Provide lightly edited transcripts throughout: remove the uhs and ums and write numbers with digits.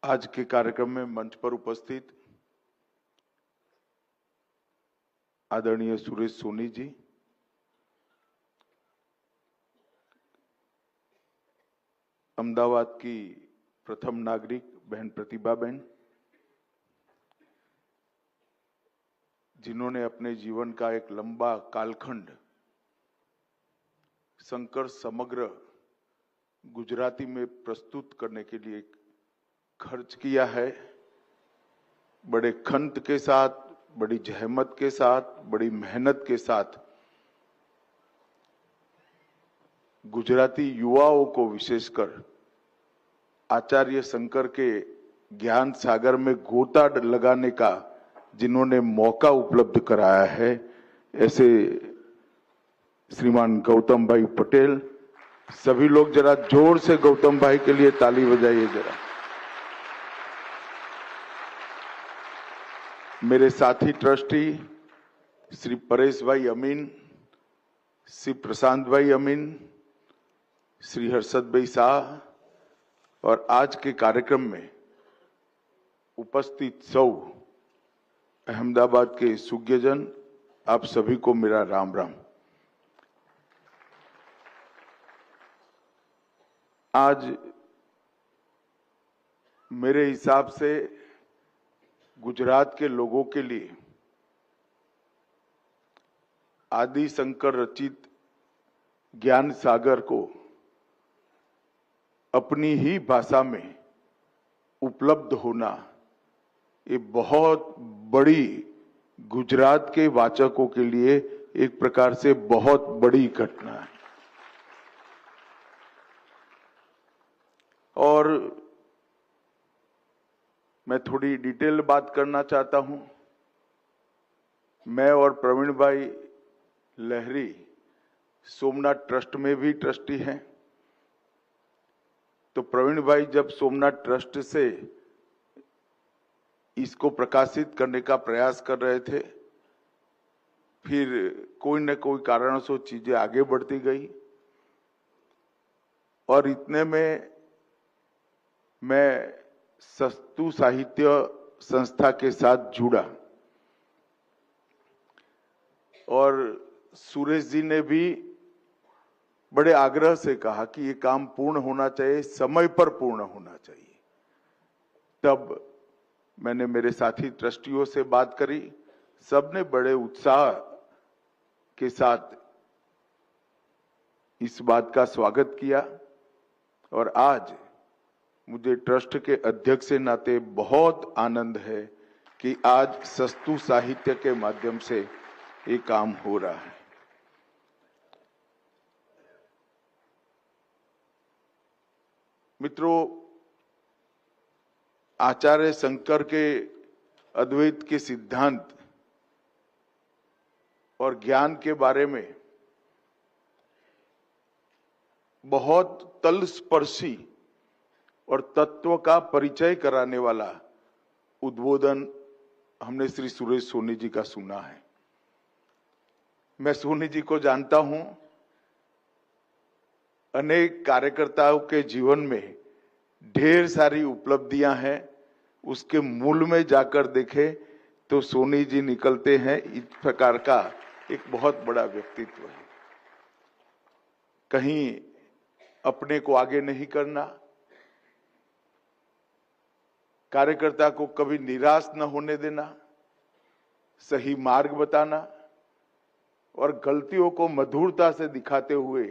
आज के कार्यक्रम में मंच पर उपस्थित आदरणीय सुरेश सोनी जी, अहमदाबाद की प्रथम नागरिक बहन प्रतिभा बहन, जिन्होंने अपने जीवन का एक लंबा कालखंड संकर समग्र गुजराती में प्रस्तुत करने के लिए खर्च किया है। बड़े खंत के साथ, बड़ी जहमत के साथ, बड़ी मेहनत के साथ गुजराती युवाओं को विशेषकर आचार्य शंकर के ज्ञान सागर में गोता लगाने का जिन्होंने मौका उपलब्ध कराया है, ऐसे श्रीमान गौतम भाई पटेल, सभी लोग जरा जोर से गौतम भाई के लिए ताली बजाइए जरा। मेरे साथी ट्रस्टी श्री परेश भाई अमीन, श्री प्रशांत भाई अमीन, श्री हर्षद भाई शाह और आज के कार्यक्रम में उपस्थित सौ अहमदाबाद के सुज्ञजन, आप सभी को मेरा राम राम। आज मेरे हिसाब से गुजरात के लोगों के लिए आदि शंकर रचित ज्ञान सागर को अपनी ही भाषा में उपलब्ध होना ये बहुत बड़ी, गुजरात के वाचकों के लिए एक प्रकार से बहुत बड़ी घटना है। और मैं थोड़ी डिटेल बात करना चाहता हूं। मैं और प्रवीण भाई लहरी सोमनाथ ट्रस्ट में भी ट्रस्टी हैं। तो प्रवीण भाई जब सोमनाथ ट्रस्ट से इसको प्रकाशित करने का प्रयास कर रहे थे, फिर कोई न कोई कारण से चीजें आगे बढ़ती गई और इतने में मैं सस्तु साहित्य संस्था के साथ जुड़ा और सुरेश जी ने भी बड़े आग्रह से कहा कि ये काम पूर्ण होना चाहिए, समय पर पूर्ण होना चाहिए। तब मैंने मेरे साथी ट्रस्टियों से बात करी, सबने बड़े उत्साह के साथ इस बात का स्वागत किया और आज मुझे ट्रस्ट के अध्यक्ष के नाते बहुत आनंद है कि आज सस्तु साहित्य के माध्यम से ये काम हो रहा है। मित्रों, आचार्य शंकर के अद्वैत के सिद्धांत और ज्ञान के बारे में बहुत तलस्पर्शी और तत्व का परिचय कराने वाला उद्बोधन हमने श्री सुरेश सोनी जी का सुना है। मैं सोनी जी को जानता हूं, अनेक कार्यकर्ताओं के जीवन में ढेर सारी उपलब्धियां हैं, उसके मूल में जाकर देखें तो सोनी जी निकलते हैं इस प्रकार का एक बहुत बड़ा व्यक्तित्व है। कहीं अपने को आगे नहीं करना, कार्यकर्ता को कभी निराश न होने देना, सही मार्ग बताना और गलतियों को मधुरता से दिखाते हुए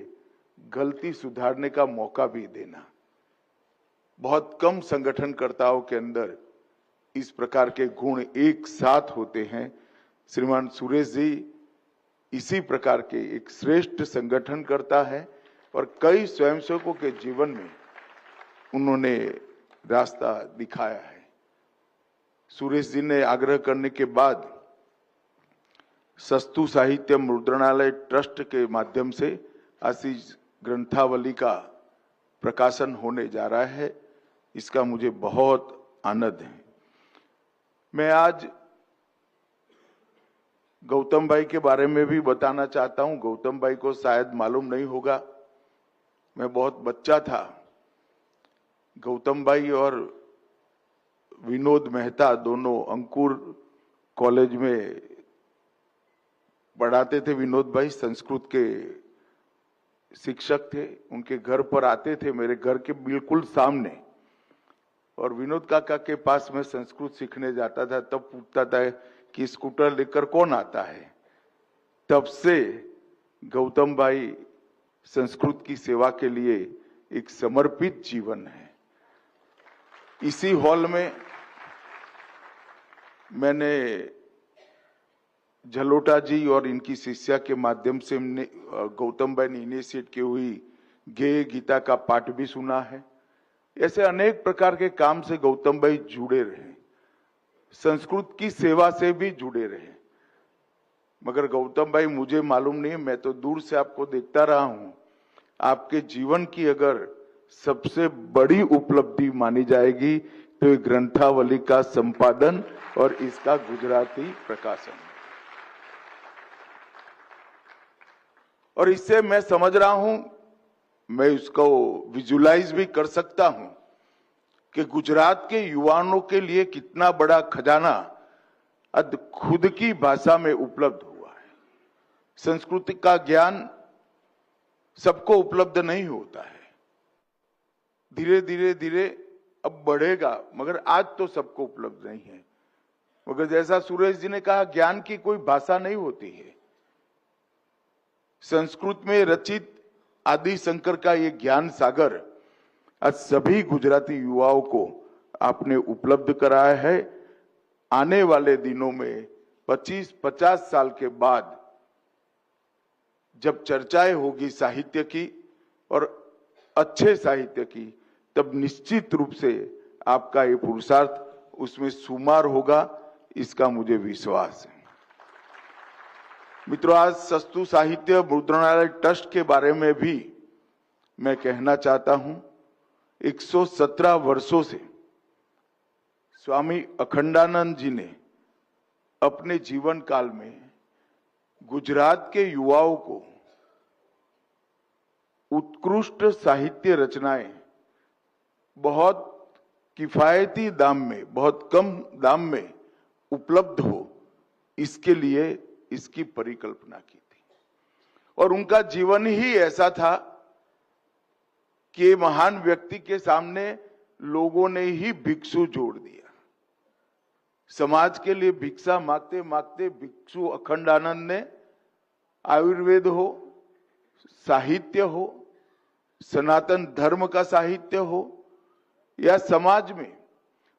गलती सुधारने का मौका भी देना। बहुत कम संगठनकर्ताओं के अंदर इस प्रकार के गुण एक साथ होते हैं। श्रीमान सुरेश जी इसी प्रकार के एक श्रेष्ठ संगठनकर्ता है और कई स्वयंसेवकों के जीवन में उन्होंने रास्ता दिखाया है। सुरेश जी ने आग्रह करने के बाद सस्तु साहित्य मुद्रणालय ट्रस्ट के माध्यम से आशीष ग्रंथावली का प्रकाशन होने जा रहा है, इसका मुझे बहुत आनंद है। मैं आज गौतम भाई के बारे में भी बताना चाहता हूं। गौतम भाई को शायद मालूम नहीं होगा, मैं बहुत बच्चा था। गौतम भाई और विनोद मेहता दोनों अंकुर कॉलेज में पढ़ाते थे। विनोद भाई संस्कृत के शिक्षक थे, उनके घर पर आते थे, मेरे घर के बिल्कुल सामने। और विनोद काका के पास मैं संस्कृत सीखने जाता था, तब पूछता था कि स्कूटर लेकर कौन आता है। तब से गौतम भाई संस्कृत की सेवा के लिए एक समर्पित जीवन है। इसी हॉल में मैंने झलोटा जी और इनकी शिष्या के माध्यम से गौतम भाई ने इनिशिएट की हुई गेय गीता का पाठ भी सुना है। ऐसे अनेक प्रकार के काम से गौतम भाई जुड़े रहे, संस्कृत की सेवा से भी जुड़े रहे। मगर गौतम भाई मुझे मालूम नहीं, मैं तो दूर से आपको देखता रहा हूं, आपके जीवन की अगर सबसे बड़ी उपलब्धि मानी जाएगी तो ये ग्रंथावली का संपादन और इसका गुजराती प्रकाशन। और इससे मैं समझ रहा हूं, मैं उसको विजुलाइज भी कर सकता हूं कि गुजरात के युवाओं के लिए कितना बड़ा खजाना अब खुद की भाषा में उपलब्ध हुआ है। संस्कृत का ज्ञान सबको उपलब्ध नहीं होता है, धीरे धीरे धीरे अब बढ़ेगा, मगर आज तो सबको उपलब्ध नहीं है। मगर जैसा सुरेश जी ने कहा, ज्ञान की कोई भाषा नहीं होती है। संस्कृत में रचित आदि शंकर का ये ज्ञान सागर आज सभी गुजराती युवाओं को आपने उपलब्ध कराया है। आने वाले दिनों में 25-50 साल के बाद जब चर्चाएं होगी साहित्य की और अच्छे साहित्य की, तब निश्चित रूप से आपका ये पुरुषार्थ उसमें शुमार होगा, इसका मुझे विश्वास है। मित्रों, आज सस्तु साहित्य मुद्रणालय ट्रस्ट के बारे में भी मैं कहना चाहता हूं। 117 वर्षों से स्वामी अखंडानंद जी ने अपने जीवन काल में गुजरात के युवाओं को उत्कृष्ट साहित्य रचनाएं बहुत किफायती दाम में, बहुत कम दाम में उपलब्ध हो, इसके लिए इसकी परिकल्पना की थी। और उनका जीवन ही ऐसा था कि महान व्यक्ति के सामने लोगों ने ही भिक्षु जोड़ दिया। समाज के लिए भिक्षा मांगते मांगते भिक्षु अखंडानंद ने आयुर्वेद हो, साहित्य हो, सनातन धर्म का साहित्य हो या समाज में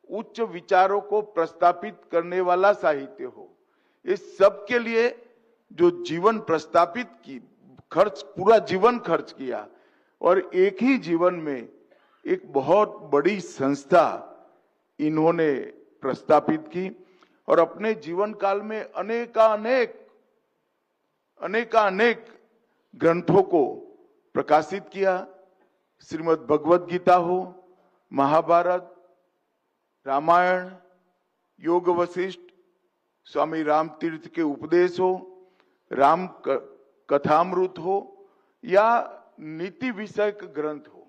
उच्च विचारों को प्रस्तापित करने वाला साहित्य हो, इस सब के लिए जो जीवन प्रस्तापित की, खर्च, पूरा जीवन खर्च किया और एक ही जीवन में एक बहुत बड़ी संस्था इन्होंने प्रस्तापित की और अपने जीवन काल में अनेकानेक ग्रंथों को प्रकाशित किया। श्रीमद् भगवद गीता हो, महाभारत, रामायण, योग वशिष्ठ, स्वामी राम तीर्थ के उपदेश हो, राम कथामृत हो या नीति विषयक ग्रंथ हो।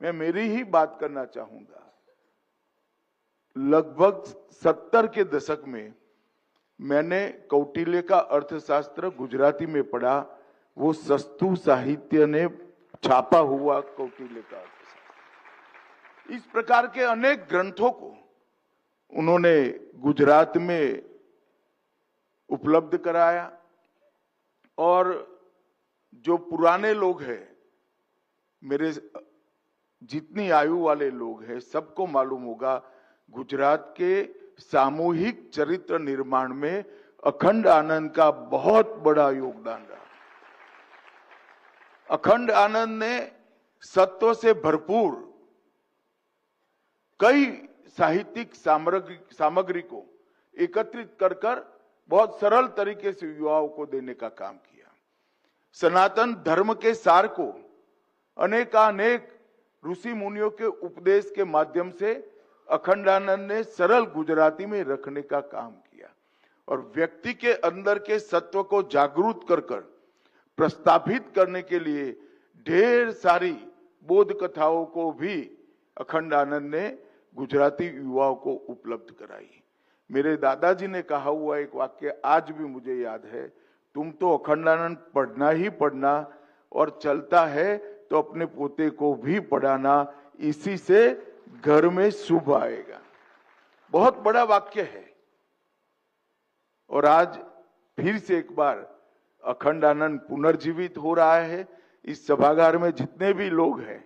मैं मेरी ही बात करना चाहूंगा। लगभग 70 के दशक में मैंने कौटिल्य का अर्थशास्त्र गुजराती में पढ़ा। वो सस्तु साहित्य ने छापा हुआ कौटिल्य का अर्थशास्त्र। इस प्रकार के अनेक ग्रंथों को उन्होंने गुजरात में उपलब्ध कराया। और जो पुराने लोग हैं, मेरे जितनी आयु वाले लोग हैं, सबको मालूम होगा गुजरात के सामूहिक चरित्र निर्माण में अखंड आनंद का बहुत बड़ा योगदान रहा। अखंड आनंद ने सत्व से भरपूर कई साहित्यिक सामग्री को एकत्रित कर बहुत सरल तरीके से युवाओं को देने का काम किया। सनातन धर्म के सार को अनेकानेक ऋषि मुनियों के उपदेश के माध्यम से अखंडानंद ने सरल गुजराती में रखने का काम किया और व्यक्ति के अंदर के सत्व को जागरूक कर प्रस्तापित करने के लिए ढेर सारी बोध कथाओं को भी अखंडानंद ने गुजराती युवाओं को उपलब्ध कराई। मेरे दादाजी ने कहा हुआ एक वाक्य आज भी मुझे याद है, तुम तो अखंडानंद पढ़ना ही पढ़ना और चलता है तो अपने पोते को भी पढ़ाना, इसी से घर में शुभ आएगा। बहुत बड़ा वाक्य है। और आज फिर से एक बार अखंडानंद पुनर्जीवित हो रहा है। इस सभागार में जितने भी लोग हैं,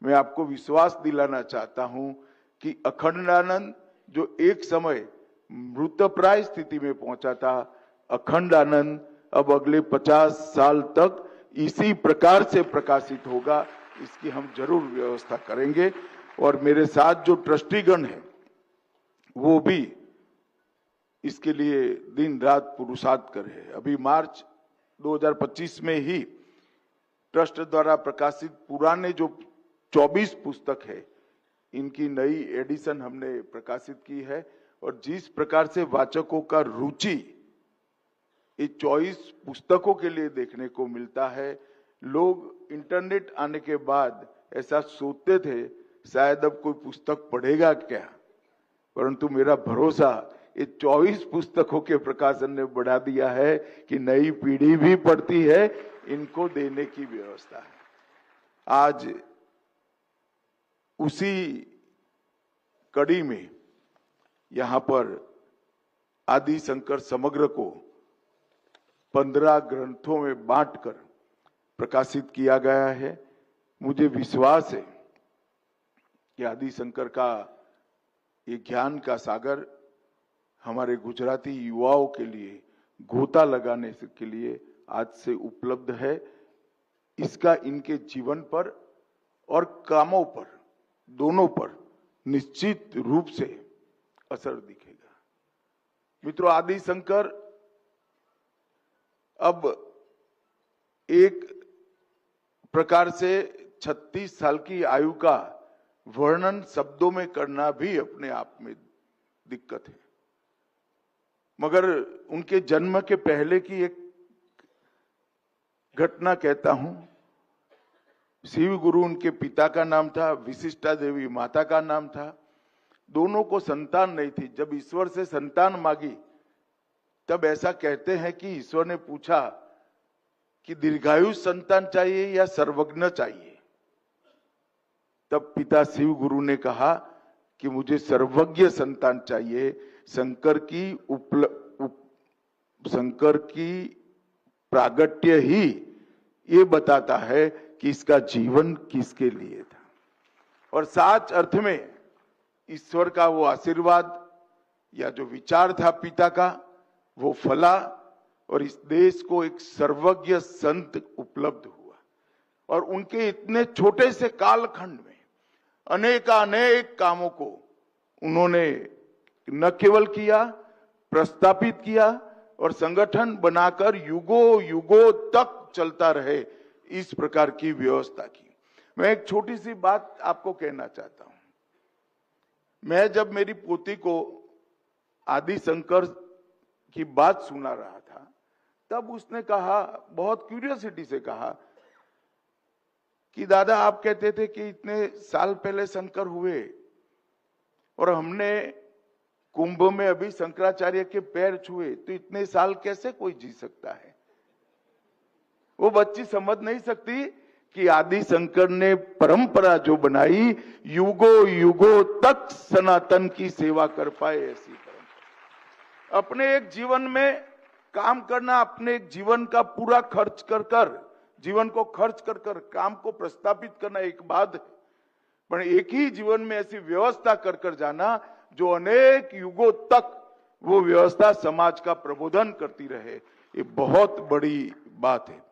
मैं आपको विश्वास दिलाना चाहता हूं कि अखंडानंद जो एक समय मृतप्राय स्थिति में पहुंचा था, अखंडानंद अब अगले 50 साल तक इसी प्रकार से प्रकाशित होगा। इसकी हम जरूर व्यवस्था करेंगे। और मेरे साथ जो ट्रस्टीगण हैं वो भी इसके लिए दिन रात पुरुषार्थ कर रहे हैं। अभी मार्च 2025 में ही ट्रस्ट द्वारा प्रकाशित पुराने जो 24 पुस्तक है, इनकी नई एडिशन हमने प्रकाशित की है। और जिस प्रकार से वाचकों का रुचि ये 24 पुस्तकों के लिए देखने को मिलता है, लोग इंटरनेट आने के बाद ऐसा सोचते थे शायद अब कोई पुस्तक पढ़ेगा क्या, परंतु मेरा भरोसा ये 24 पुस्तकों के प्रकाशन ने बढ़ा दिया है कि नई पीढ़ी भी पढ़ती है, इनको देने की व्यवस्था है। आज उसी कड़ी में यहां पर आदि शंकर समग्र को 15 ग्रंथों में बांटकर प्रकाशित किया गया है। मुझे विश्वास है कि आदि शंकर का ये ज्ञान का सागर हमारे गुजराती युवाओं के लिए गोता लगाने के लिए आज से उपलब्ध है। इसका इनके जीवन पर और कामों पर, दोनों पर निश्चित रूप से असर दिखेगा। मित्रों, आदि शंकर अब एक प्रकार से 36 साल की आयु का वर्णन शब्दों में करना भी अपने आप में दिक्कत है, मगर उनके जन्म के पहले की एक घटना कहता हूं। शिव गुरु उनके पिता का नाम था, विशिष्टा देवी माता का नाम था। दोनों को संतान नहीं थी। जब ईश्वर से संतान मांगी तब ऐसा कहते हैं कि ईश्वर ने पूछा कि दीर्घायु संतान चाहिए या सर्वज्ञ चाहिए। तब पिता शिव गुरु ने कहा कि मुझे सर्वज्ञ संतान चाहिए। शंकर की प्रागट्य ही ये बताता है कि इसका जीवन किसके लिए था। और साच अर्थ में ईश्वर का वो आशीर्वाद या जो विचार था पिता का, वो फला और इस देश को एक सर्वज्ञ संत उपलब्ध हुआ। और उनके इतने छोटे से कालखंड में अनेक कामों को उन्होंने न केवल किया, प्रस्तापित किया और संगठन बनाकर युगों युगों तक चलता रहे, इस प्रकार की व्यवस्था की। मैं एक छोटी सी बात आपको कहना चाहता हूं। मैं जब मेरी पोती को आदि शंकर की बात सुना रहा था, तब उसने कहा, बहुत क्यूरियोसिटी से कहा कि दादा आप कहते थे कि इतने साल पहले शंकर हुए और हमने कुंभ में अभी शंकराचार्य के पैर छुए, तो इतने साल कैसे कोई जी सकता है। वो बच्ची समझ नहीं सकती कि आदि शंकर ने परंपरा जो बनाई, युगों युगों तक सनातन की सेवा कर पाए, ऐसी परंपरा। अपने एक जीवन में काम करना, अपने एक जीवन का पूरा खर्च कर जीवन को खर्च कर काम को प्रस्तापित करना एक बात है, पर एक ही जीवन में ऐसी व्यवस्था कर जाना जो अनेक युगों तक वो व्यवस्था समाज का प्रबोधन करती रहे, ये बहुत बड़ी बात है।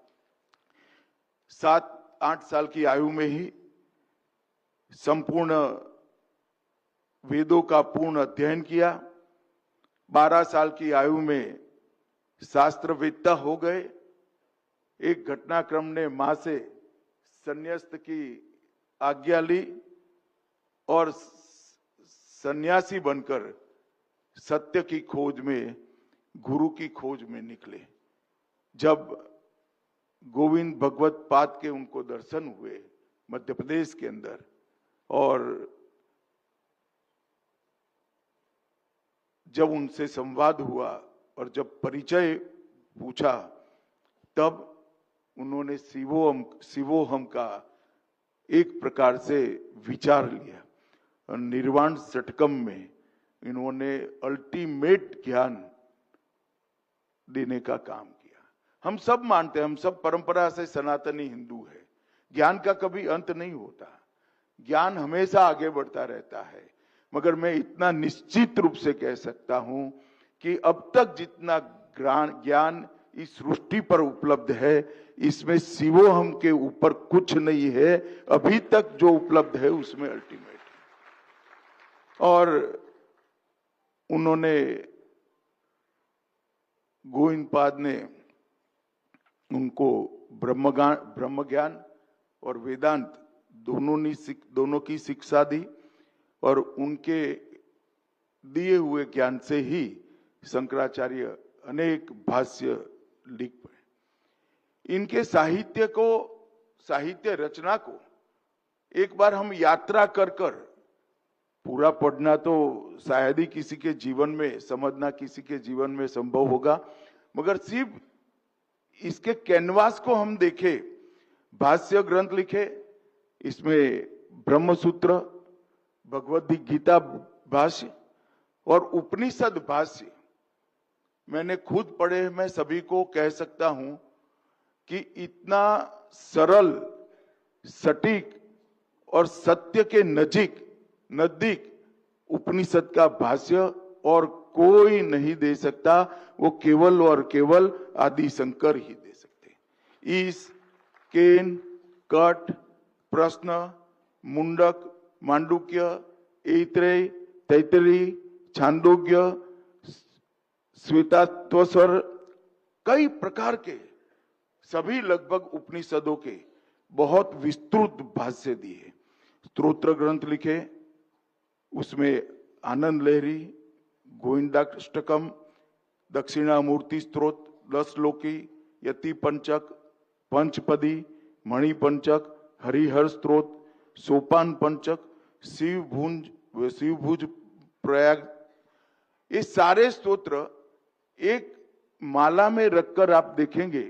7-8 साल की आयु में ही संपूर्ण वेदों का पूर्ण अध्ययन किया। 12 साल की आयु में शास्त्रवेत्ता हो गए। एक घटनाक्रम ने मां से संन्यास्त की आज्ञा ली और सन्यासी बनकर सत्य की खोज में, गुरु की खोज में निकले। जब गोविंद भगवत पाद के उनको दर्शन हुए मध्य प्रदेश के अंदर, और जब उनसे संवाद हुआ और जब परिचय पूछा, तब उन्होंने शिवोहम का एक प्रकार से विचार लिया और निर्वाण षटकम में इन्होंने अल्टीमेट ज्ञान देने का काम किया। हम सब मानते हैं, हम सब परंपरा से सनातनी हिंदू है, ज्ञान का कभी अंत नहीं होता, ज्ञान हमेशा आगे बढ़ता रहता है। मगर मैं इतना निश्चित रूप से कह सकता हूं कि अब तक जितना ज्ञान इस सृष्टि पर उपलब्ध है, इसमें शिवोहम के ऊपर कुछ नहीं है। अभी तक जो उपलब्ध है उसमें अल्टीमेट है। और उन्होंने, गोविंदपाद ने उनको ब्रह्म ज्ञान और वेदांत दोनों की शिक्षा दी और उनके दिए हुए ज्ञान से ही शंकराचार्य अनेक भाष्य लिख पाए। इनके साहित्य रचना को एक बार हम यात्रा कर पूरा पढ़ना तो शायद ही किसी के जीवन में, समझना किसी के जीवन में संभव होगा, मगर सिर्फ इसके कैनवास को हम देखें, भाष्य ग्रंथ लिखे, इसमें ब्रह्मसूत्र, भगवद गीता भाष्य और उपनिषद भाष्य मैंने खुद पढ़े। मैं सभी को कह सकता हूं कि इतना सरल, सटीक और सत्य के नजदीक उपनिषद का भाष्य और कोई नहीं दे सकता। वो केवल और केवल आदि शंकर ही दे सकते। ईश, केन, कट, प्रश्न, मुंडक, मांडुक्य, ऐत्रेय, तैत्तिरीय, छांदोग्य, श्वेताश्वर, कई प्रकार के सभी लगभग उपनिषदों के बहुत विस्तृत भाष्य दिए। स्तोत्र ग्रंथ लिखे, उसमें आनंद लहरी, गोविंदाष्टकम, दक्षिणामूर्ति स्तोत्र, 10 श्लोकी, यति पंचक, पंचपदी, मणि पंचक, हरिहर स्तोत्र, सोपान पंचक, शिवभुज प्रयाग, ये सारे स्तोत्र एक माला में रखकर आप देखेंगे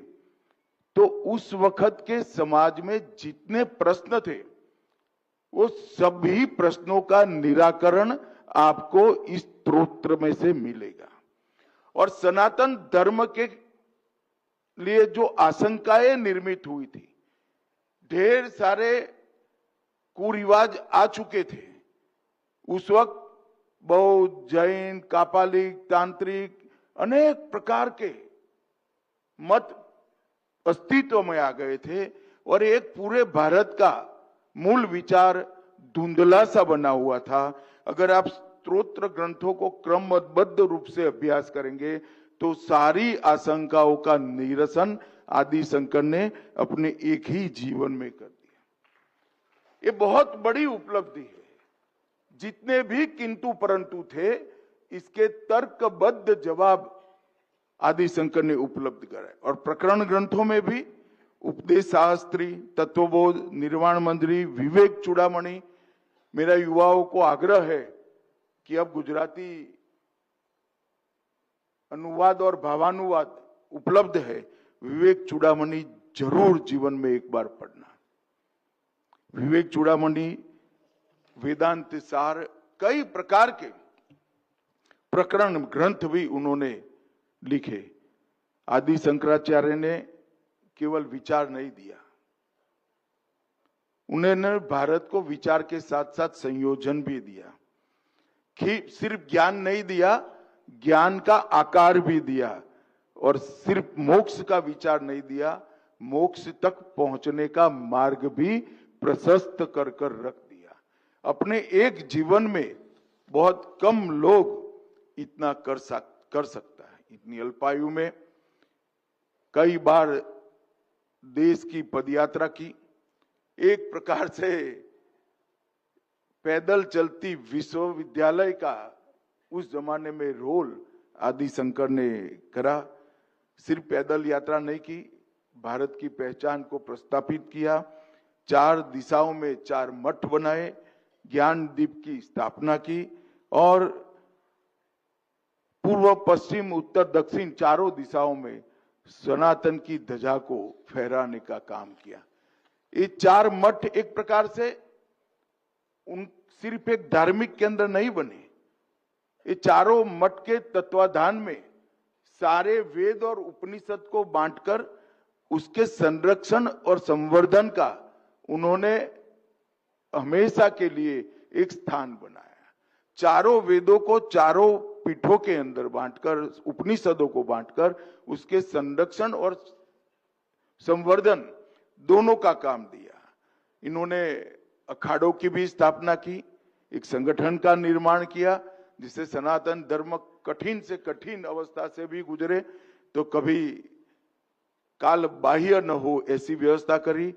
तो उस वक्त के समाज में जितने प्रश्न थे, वो सभी प्रश्नों का निराकरण आपको इस स्तोत्र में से मिलेगा। और सनातन धर्म के लिए जो आशंकाएं निर्मित हुई थी, ढेर सारे कुरिवाज आ चुके थे उस वक्त, बौद्ध, जैन, कापालिक, तांत्रिक, अनेक प्रकार के मत अस्तित्व में आ गए थे और एक पूरे भारत का मूल विचार धुंधला सा बना हुआ था। अगर आप स्तोत्र ग्रंथों को क्रमबद्ध रूप से अभ्यास करेंगे तो सारी आशंकाओं का निरसन आदि शंकर ने अपने एक ही जीवन में कर दिया। ये बहुत बड़ी उपलब्धि है। जितने भी किंतु परंतु थे, इसके तर्कबद्ध जवाब आदि शंकर ने उपलब्ध कराए। और प्रकरण ग्रंथों में भी उपदेश शास्त्री, तत्वबोध, निर्वाण मंजरी, विवेक चूड़ामणि, मेरा युवाओं को आग्रह है कि अब गुजराती अनुवाद और भावानुवाद उपलब्ध है, विवेक चूड़ामणि जरूर जीवन में एक बार पढ़ना। विवेक चूड़ामणि, वेदांत सार, कई प्रकार के प्रकरण ग्रंथ भी उन्होंने लिखे। आदि शंकराचार्य ने केवल विचार नहीं दिया, उन्होंने भारत को विचार के साथ साथ संयोजन भी दिया। सिर्फ ज्ञान नहीं दिया, ज्ञान का आकार भी दिया। और सिर्फ मोक्ष का विचार नहीं दिया, मोक्ष तक पहुंचने का मार्ग भी प्रशस्त कर रख दिया। अपने एक जीवन में बहुत कम लोग इतना कर सकता है। इतनी अल्पायु में कई बार देश की पदयात्रा की, एक प्रकार से पैदल चलती विश्वविद्यालय का उस जमाने में रोल आदि शंकर ने करा। सिर्फ पैदल यात्रा नहीं की, भारत की पहचान को प्रस्थापित किया। 4 दिशाओं में 4 मठ बनाए, ज्ञान दीप की स्थापना की और पूर्व पश्चिम उत्तर दक्षिण चारों दिशाओं में सनातन की ध्वजा को फहराने का काम किया। ये चार मठ एक प्रकार से उन सिर्फ एक धार्मिक केंद्र नहीं बने, ये चारों मठ के तत्वाधान में सारे वेद और उपनिषद को बांटकर उसके संरक्षण और संवर्धन का उन्होंने हमेशा के लिए एक स्थान बनाया। चारों वेदों को चारों पीठों के अंदर बांटकर, उपनिषदों को बांटकर उसके संरक्षण और संवर्धन दोनों का काम दिया। इन्होंने अखाड़ों की भी स्थापना की, एक संगठन का निर्माण किया जिससे सनातन धर्म कठिन से कठिन अवस्था से भी गुजरे तो कभी काल बाह्य न हो ऐसी व्यवस्था करी,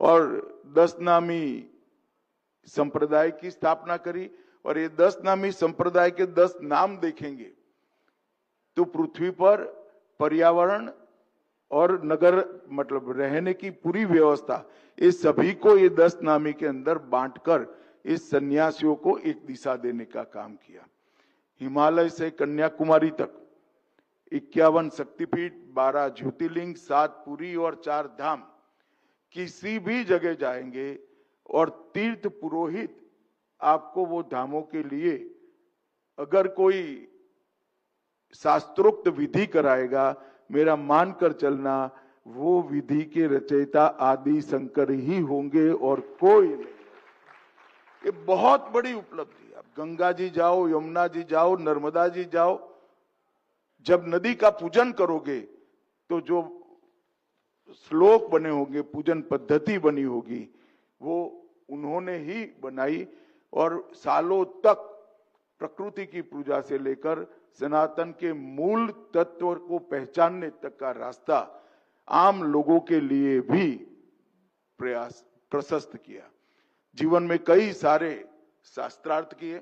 और 10 नामी संप्रदाय की स्थापना करी। और ये 10 नामी संप्रदाय के 10 नाम देखेंगे तो पृथ्वी पर पर्यावरण और नगर मतलब रहने की पूरी व्यवस्था, ये सभी को ये 10 नामी के अंदर बांटकर इस सन्यासियों को एक दिशा देने का काम किया। हिमालय से कन्याकुमारी तक 51 शक्तिपीठ, 12 ज्योतिर्लिंग, 7 पुरी और 4 धाम, किसी भी जगह जाएंगे और तीर्थ पुरोहित आपको वो धामों के लिए अगर कोई शास्त्रोक्त विधि कराएगा, मेरा मानकर चलना वो विधि के रचयिता आदि शंकर ही होंगे और कोई नहीं। ये बहुत बड़ी उपलब्धि है। आप गंगा जी जाओ, यमुना जी जाओ, नर्मदा जी जाओ, जब नदी का पूजन करोगे तो जो श्लोक बने होंगे, पूजन पद्धति बनी होगी, वो उन्होंने ही बनाई। और सालों तक प्रकृति की पूजा से लेकर सनातन के मूल तत्व को पहचानने तक का रास्ता आम लोगों के लिए भी प्रयास प्रशस्त किया। जीवन में कई सारे शास्त्रार्थ किए,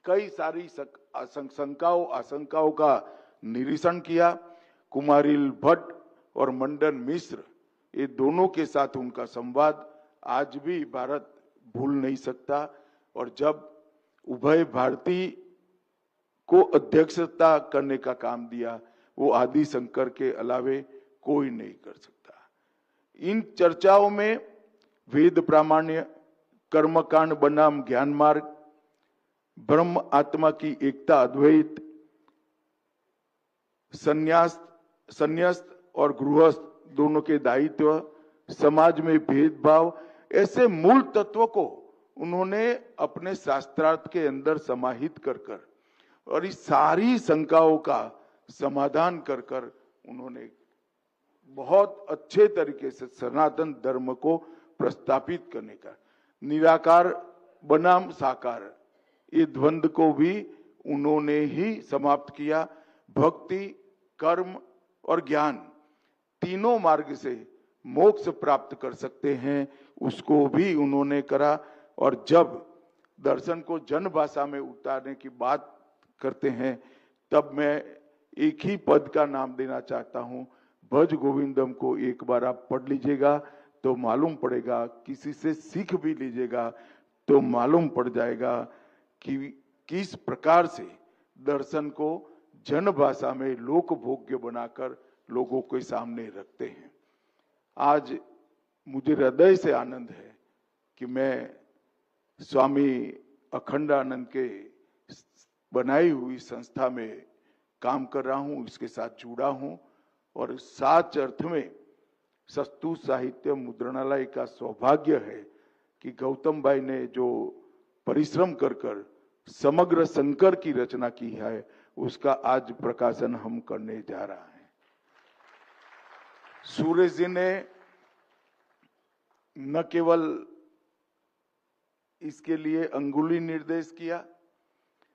कई सारी शंकाओं आशंकाओं का निरीक्षण किया। कुमारिल भट्ट और मंडन मिश्र, ये दोनों के साथ उनका संवाद आज भी भारत भूल नहीं सकता। और जब उभय भारती को अध्यक्षता करने का काम दिया, वो आदि शंकर के अलावे कोई नहीं कर सकता। इन चर्चाओं में वेद प्रामाण्य, कर्मकांड बनाम ज्ञान मार्ग, ब्रह्म आत्मा की एकता अद्वैत, संन्यास्त और गृहस्थ दोनों के दायित्व, समाज में भेदभाव, ऐसे मूल तत्वों को उन्होंने अपने शास्त्रार्थ के अंदर समाहित कर और इस सारी शंकाओं का समाधान कर उन्होंने बहुत अच्छे तरीके से सनातन धर्म को प्रस्थापित करने का, निराकार बनाम साकार, ये द्वंद्व को भी उन्होंने ही समाप्त किया। भक्ति, कर्म और ज्ञान तीनों मार्ग से मोक्ष प्राप्त कर सकते हैं, उसको भी उन्होंने करा। और जब दर्शन को जन भाषा में उतारने की बात करते हैं, तब मैं एक ही पद का नाम देना चाहता हूं, भज गोविंदम को एक बार आप पढ़ लीजिएगा तो मालूम पड़ेगा, किसी से सीख भी लीजिएगा तो मालूम पड़ जाएगा कि किस प्रकार से दर्शन को जन भाषा में लोक भोग्य बनाकर लोगों के सामने रखते हैं। आज मुझे हृदय से आनंद है कि मैं स्वामी अखंडानंद के बनाई हुई संस्था में काम कर रहा हूं, इसके साथ जुड़ा हूं और साच अर्थ में सस्तु साहित्य मुद्रणालय का सौभाग्य है कि गौतम भाई ने जो परिश्रम कर समग्र शंकर की रचना की है, उसका आज प्रकाशन हम करने जा रहा है। सूरज जी ने न केवल इसके लिए अंगुली निर्देश किया,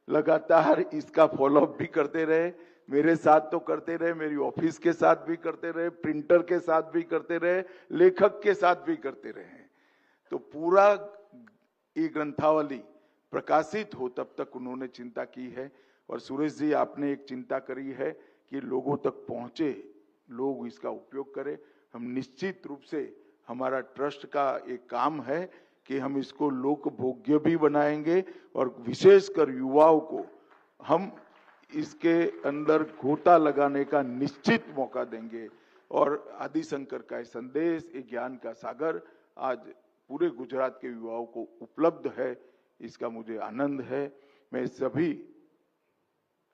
लगातार इसका फॉलोअप भी करते रहे, मेरे साथ तो करते रहे, मेरी ऑफिस के साथ भी करते रहे, प्रिंटर के साथ भी करते रहे, लेखक के साथ भी करते रहे। तो पूरा ये ग्रंथावली प्रकाशित हो तब तक उन्होंने चिंता की है। और सुरेश जी, आपने एक चिंता करी है कि लोगों तक पहुंचे, लोग इसका उपयोग करें। हम निश्चित रूप से, हमारा ट्रस्ट का एक काम है कि हम इसको लोक भोग्य भी बनाएंगे और विशेषकर युवाओं को हम इसके अंदर गोता लगाने का निश्चित मौका देंगे। और आदि शंकर का ये संदेश, ये ज्ञान का सागर आज पूरे गुजरात के युवाओं को उपलब्ध है, इसका मुझे आनंद है। मैं सभी,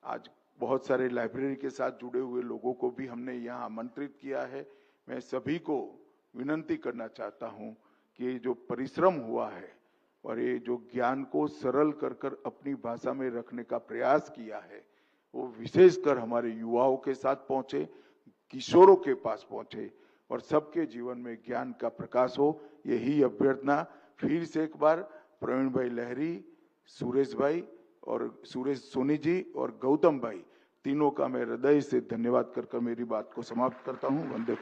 आज बहुत सारे लाइब्रेरी के साथ जुड़े हुए लोगों को भी हमने यहाँ आमंत्रित किया है। मैं सभी को विनंती करना चाहता हूँ कि ये जो परिश्रम हुआ है और ये जो ज्ञान को सरल कर कर अपनी भाषा में रखने का प्रयास किया है, वो विशेषकर हमारे युवाओं के साथ पहुंचे, किशोरों के पास पहुंचे और सबके जीवन में ज्ञान का प्रकाश हो। यही अभ्यर्थना फिर से एक बार प्रवीण भाई लहरी, सुरेश भाई और सुरेश सोनी जी और गौतम भाई, तीनों का मैं हृदय से धन्यवाद कर मेरी बात को समाप्त करता हूं। वंदे।